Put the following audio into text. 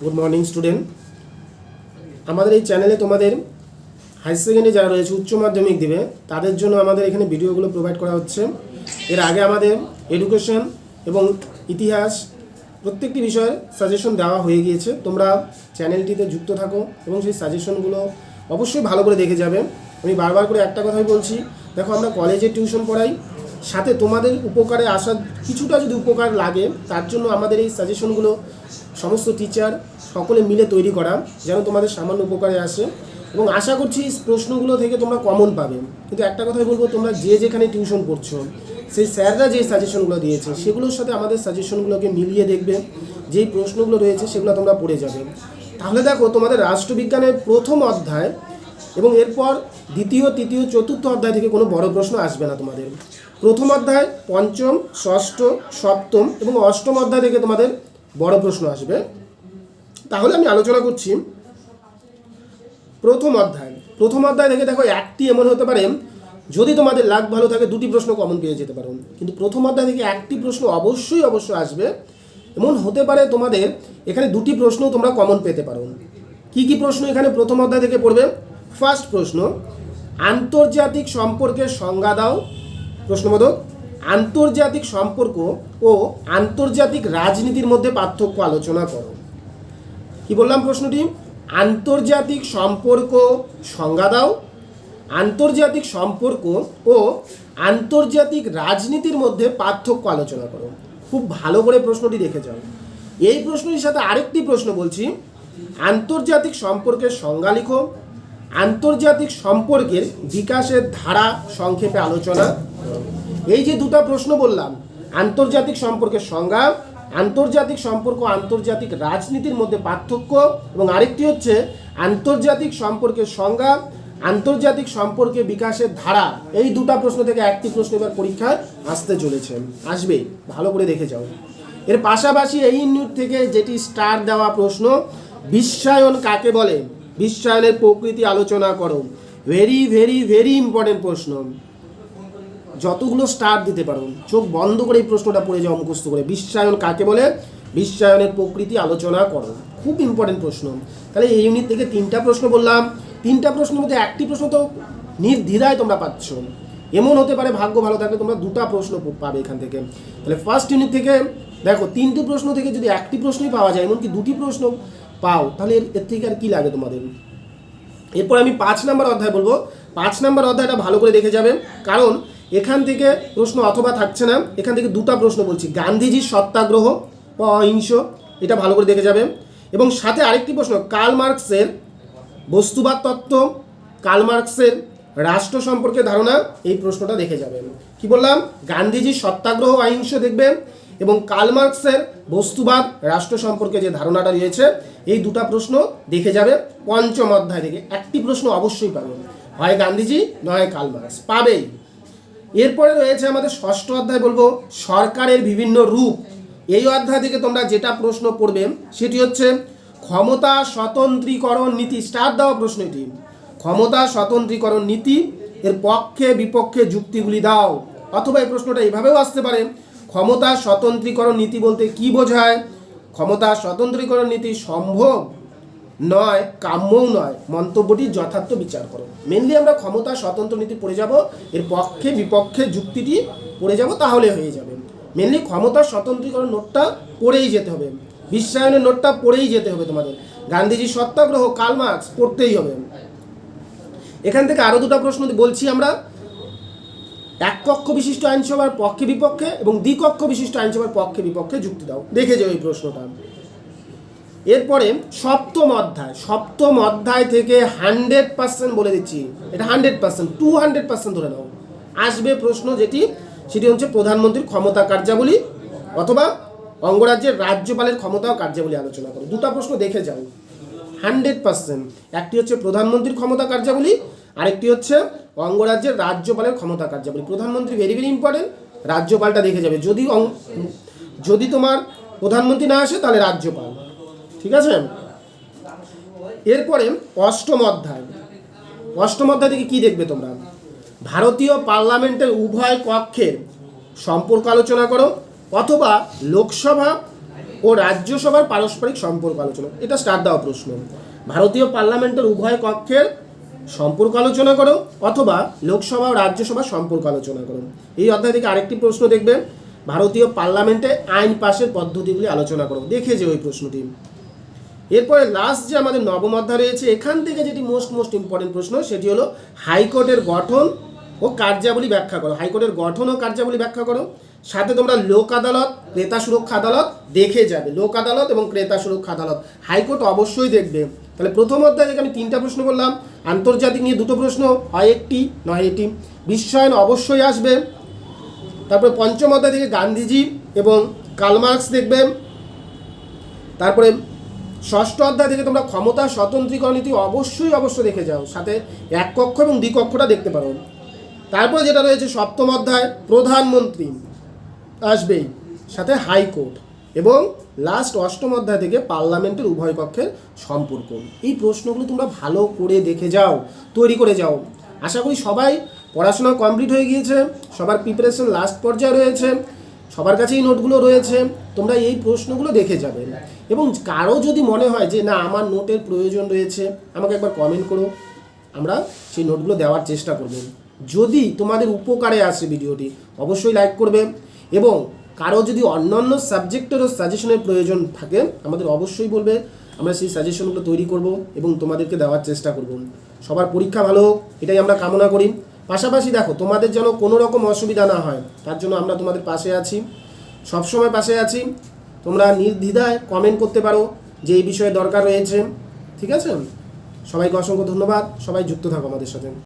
Good morning student. আমাদের এই চ্যানেলে তোমাদের হায়ার সেকেন্ডারি যারা রয়েছে উচ্চ মাধ্যমিক দেবে তাদের জন্য আমাদের এখানে ভিডিওগুলো প্রোভাইড করা হচ্ছে। এর আগে আমাদের এডুকেশন এবং ইতিহাস প্রত্যেকটি বিষয়ের সাজেশন দেওয়া হয়ে গিয়েছে। তোমরা চ্যানেলটিতে যুক্ত থাকো এবং সেই সাজেশনগুলো অবশ্যই ভালো করে দেখে যাবে। আমি বারবার করে একটা কথাই বলছি, দেখো আমরা কলেজে টিউশন পড়াই, সাথে তোমাদের উপকারে আসা কিছুটা যদি উপকার লাগে তার জন্য আমাদের এই সাজেশনগুলো সমস্ত টিচার সকলে মিলে তৈরি করা, যেন তোমাদের সামান্য উপকারে আসে। এবং আশা করছি এই প্রশ্নগুলো থেকে তোমরা কমন পাবে। কিন্তু একটা কথাই বলবো, তোমরা যে যেখানে টিউশন পড়ছো সেই স্যাররা যে সাজেশনগুলো দিয়েছে সেগুলোর সাথে আমাদের সাজেশনগুলোকে মিলিয়ে দেখবে, যেই প্রশ্নগুলো রয়েছে সেগুলো তোমরা পড়ে যাবে। তাহলে দেখো তোমাদের রাষ্ট্রবিজ্ঞানের প্রথম অধ্যায় এবং এরপর দ্বিতীয়, তৃতীয়, চতুর্থ অধ্যায় থেকে কোনো বড় প্রশ্ন আসবে না তোমাদের। প্রথম অধ্যায়, পঞ্চম, ষষ্ঠ, সপ্তম এবং অষ্টম অধ্যায় থেকে তোমাদের বড় প্রশ্ন আসবে। তাহলে আমি আলোচনা করছি প্রথম অধ্যায় থেকে। দেখো একটি এমন হতে পারে, যদি তোমাদের লাক ভালো থাকে দুটি প্রশ্ন কমন পেয়ে যেতে পারো, কিন্তু প্রথম অধ্যায় থেকে একটি প্রশ্ন অবশ্যই আসবে। এমন হতে পারে তোমাদের এখানে দুটি প্রশ্ন তোমরা কমন পেতে পারো। কি কি প্রশ্ন এখানে প্রথম অধ্যায় থেকে পড়বে? ফার্স্ট প্রশ্ন, আন্তর্জাতিক সম্পর্কের সংজ্ঞা দাও। প্রশ্নবোধক, আন্তর্জাতিক সম্পর্ক ও আন্তর্জাতিক রাজনীতির মধ্যে পার্থক্য আলোচনা করো। কি বললাম প্রশ্নটি? আন্তর্জাতিক সম্পর্ক সংজ্ঞা দাও, আন্তর্জাতিক সম্পর্ক ও আন্তর্জাতিক রাজনীতির মধ্যে পার্থক্য আলোচনা করো। খুব ভালো করে প্রশ্নটি দেখে যাও। এই প্রশ্নটির সাথে আরেকটি প্রশ্ন বলছি, আন্তর্জাতিক সম্পর্কের সংজ্ঞা লিখো, আন্তর্জাতিক সম্পর্কের বিকাশের ধারা সংক্ষেপে আলোচনা। এই যে দুটো প্রশ্ন বললাম, আন্তর্জাতিক সম্পর্কের সংজ্ঞা, আন্তর্জাতিক সম্পর্ক আন্তর্জাতিক রাজনীতির মধ্যে পার্থক্য, এবং আরেকটি হচ্ছে আন্তর্জাতিক সম্পর্কের সংজ্ঞা, আন্তর্জাতিক সম্পর্কে বিকাশের ধারা। এই দুটো প্রশ্ন থেকে একটি প্রশ্ন এবার পরীক্ষায় আসতে চলেছে, আসবে, ভালো করে দেখে যাও। এর পাশাপাশি এই ইউনিট থেকে যেটি স্টার দেওয়া প্রশ্ন, বিশ্বায়ন কাকে বলে, বিশ্বায়নের প্রকৃতি আলোচনা করো। ভেরি ভেরি ভেরি ইম্পর্টেন্ট প্রশ্ন। যতগুলো স্টার দিতে পারো চোখ বন্ধ করে এই প্রশ্নটা পড়ে যাও মুখস্থ করে। বিশ্বায়ন কাকে বলে, বিশ্বায়নের প্রকৃতি আলোচনা করো। খুব ইম্পর্টেন্ট প্রশ্ন। তাহলে এই ইউনিট থেকে তিনটা প্রশ্ন বললাম, তিনটা প্রশ্নের মধ্যে একটি প্রশ্ন তো নির্দ্বিধায় তোমরা পাচ্ছ। এমন হতে পারে ভাগ্য ভালো থাকলে তোমরা দুটো প্রশ্ন পাবে এখান থেকে। তাহলে ফার্স্ট ইউনিট থেকে দেখো তিনটি প্রশ্ন থেকে যদি একটি প্রশ্নই পাওয়া যায়, এমনকি দুটি প্রশ্ন পাও, তাহলে এর থেকে আর কি লাগে তোমাদের। এরপর আমি 5 নম্বর অধ্যায় বলবো। 5 নম্বর অধ্যায়টা ভালো করে দেখে যাবে, কারণ এখান থেকে প্রশ্ন অথবা থাকছে না, এখান থেকে দুটো প্রশ্ন বলছি। গান্ধীজির সত্যাগ্রহ বা অহিংস, এটা ভালো করে দেখে যাবে। এবং সাথে আরেকটি প্রশ্ন, কার্ল মার্কসের বস্তুবাদ তত্ত্ব, কার্ল মার্কসের রাষ্ট্র সম্পর্কে ধারণা, এই প্রশ্নটা দেখে যাবেন। কি বললাম? গান্ধীজির সত্যাগ্রহ অহিংস দেখবেন এবং কার্ল মার্কসের বস্তুবাদ রাষ্ট্র সম্পর্কে যে ধারণাটা রয়েছে, এই দুটো প্রশ্ন দেখে যাবে। পঞ্চম অধ্যায় থেকে একটি প্রশ্ন অবশ্যই পাবে, হয় গান্ধীজি নয় কার্ল মার্কস, পাবেই। এরপরে রয়েছে আমাদের ষষ্ঠ অধ্যায় বলবো, সরকারের বিভিন্ন রূপ। এই অধ্যায় থেকে তোমরা যেটা প্রশ্ন পড়বে সেটি হচ্ছে ক্ষমতা স্বতন্ত্রীকরণ নীতি। স্টার দেওয়া প্রশ্ন এটি, ক্ষমতা স্বতন্ত্রীকরণ নীতি, এর পক্ষে বিপক্ষে যুক্তিগুলি দাও। অথবা এই প্রশ্নটা এইভাবেও আসতে পারে, ক্ষমতা স্বতন্ত্রীকরণ নীতি বলতে কি বোঝায়? ক্ষমতা স্বতন্ত্রীকরণ নীতি সম্ভব নয়, কাম্যও নয়, মন্তব্যটি যথার্থ বিচার করো। মেনলি আমরা ক্ষমতা স্বতন্ত্র নীতি পড়ে যাব, এর পক্ষে বিপক্ষে যুক্তিটি পড়ে যাব, তাহলে হয়ে যাবে। মেনলি ক্ষমতা স্বতন্ত্রীকরণ নোটটা পড়েই যেতে হবে, বিশ্বায়নের নোটটা পড়েই যেতে হবে তোমাদের। গান্ধীজির সত্যাগ্রহ, কার্ল মার্কস পড়তেই হবে। এখান থেকে আরও দুটো প্রশ্ন বলছি আমরা, এক কক্ষ বিশিষ্ট আইনসভার পক্ষে বিপক্ষে এবং দ্বিকক্ষ বিশিষ্ট আইনসভার পক্ষে বিপক্ষে যুক্তি দাও। দেখে যাও এই প্রশ্নটা। এরপরে সপ্তম অধ্যায় থেকে 100% বলে দিচ্ছি, এটা 100%, 200% ধরে নাও, আসবে প্রশ্ন সেটি হচ্ছে প্রধানমন্ত্রীর ক্ষমতা কার্যাবলী অথবা অঙ্গরাজ্যের রাজ্যপালের ক্ষমতা ও কার্যাবলী আলোচনা করো। দুটো প্রশ্ন দেখে যাও 100%। একটি হচ্ছে প্রধানমন্ত্রীর ক্ষমতা কার্যাবলী, আরেকটি হচ্ছে অঙ্গরাজ্যের রাজ্যপালের ক্ষমতা কার্যাবলী। প্রধানমন্ত্রী ভেরি ভেরি ইম্পর্টেন্ট, রাজ্যপালটা দেখে যাবে। যদি তোমার প্রধানমন্ত্রী না আসে তাহলে রাজ্যপাল, ঠিক আছে। এরপরে অষ্টম অধ্যায় থেকে কি দেখবে তোমরা? ভারতীয় পার্লামেন্টের উভয় কক্ষের সম্পর্ক আলোচনা করো, অথবা লোকসভা ও রাজ্যসভার পারস্পরিক সম্পর্ক আলোচনা। এটা স্টার্ট দেওয়া প্রশ্ন। ভারতীয় পার্লামেন্টের উভয় কক্ষের সম্পর্ক আলোচনা করো অথবা লোকসভা ও রাজ্যসভার সম্পর্ক আলোচনা করো। এই অধ্যায় থেকে আরেকটি প্রশ্ন দেখবে, ভারতীয় পার্লামেন্টে আইন পাশের পদ্ধতিগুলি আলোচনা করো। দেখে যে ওই প্রশ্নটি। এরপরে লাস্ট যে আমাদের নবম অধ্যায় রয়েছে, এখান থেকে যেটি মোস্ট ইম্পর্টেন্ট প্রশ্ন সেটি হলো হাইকোর্টের গঠন ও কার্যাবলী ব্যাখ্যা করো। হাইকোর্টের গঠন ও কার্যাবলী ব্যাখ্যা করো। সাথে তোমরা লোক আদালত, ক্রেতা সুরক্ষা আদালত দেখে যাবে। লোক আদালত এবং ক্রেতা সুরক্ষা আদালত, হাইকোর্ট অবশ্যই দেখবে। তাহলে প্রথম অধ্যায় থেকে আমি 3টা প্রশ্ন বললাম, আন্তর্জাতিক নিয়ে 2টো প্রশ্ন, হয় একটি নয় এটি। বিশ্বায়ন অবশ্যই আসবে। তারপরে পঞ্চম অধ্যায় থেকে গান্ধীজি এবং কার্ল দেখবে। তারপরে ষষ্ঠ অধ্যায় থেকে তোমরা ক্ষমতা স্বতন্ত্রীকরণ নীতি অবশ্যই দেখে যাও, সাথে এক কক্ষ এবং দ্বিকক্ষটা দেখতে পারো। তারপরে যেটা রয়েছে সপ্তম অধ্যায়, প্রধানমন্ত্রী আসবেই, সাথে হাইকোর্ট, এবং লাস্ট অষ্টম অধ্যায় থেকে পার্লামেন্টের উভয় কক্ষের সম্পর্ক। এই প্রশ্নগুলো তোমরা ভালো করে দেখে যাও, তৈরি করে যাও। আশা করি সবাই পড়াশোনা কমপ্লিট হয়ে গিয়েছে, সবার প্রিপারেশন লাস্ট পর্যায়ে রয়েছে, সবার কাছেই নোটগুলো রয়েছে। তোমরা এই প্রশ্নগুলো দেখে যাবে, এবং কারো যদি মনে হয় যে না আমার নোটের প্রয়োজন রয়েছে, আমাকে একবার কমেন্ট করো, আমরা সেই নোটগুলো দেওয়ার চেষ্টা করব। যদি তোমাদের উপকারে আসে ভিডিওটি, অবশ্যই লাইক করবে, এবং কারো যদি অন্যান্য সাবজেক্টেরও সাজেশনের প্রয়োজন থাকে আমাদের অবশ্যই বলবে, আমরা সেই সাজেশনগুলো তৈরি করব এবং তোমাদেরকে দেওয়ার চেষ্টা করব। সবার পরীক্ষা ভালো হোক, এটাই আমরা কামনা করি। পাশাপাশি দেখো, তোমাদের যেন কোনো রকম অসুবিধা না হয়, তার জন্য আমরা তোমাদের পাশে আছি, সবসময় পাশে আছি। তোমরা নির্দ্বিধায় কমেন্ট করতে পারো যে এই বিষয়ে দরকার রয়েছে। ঠিক আছে, সবাইকে অসংখ্য ধন্যবাদ, সবাই যুক্ত থাকো আমাদের সাথে।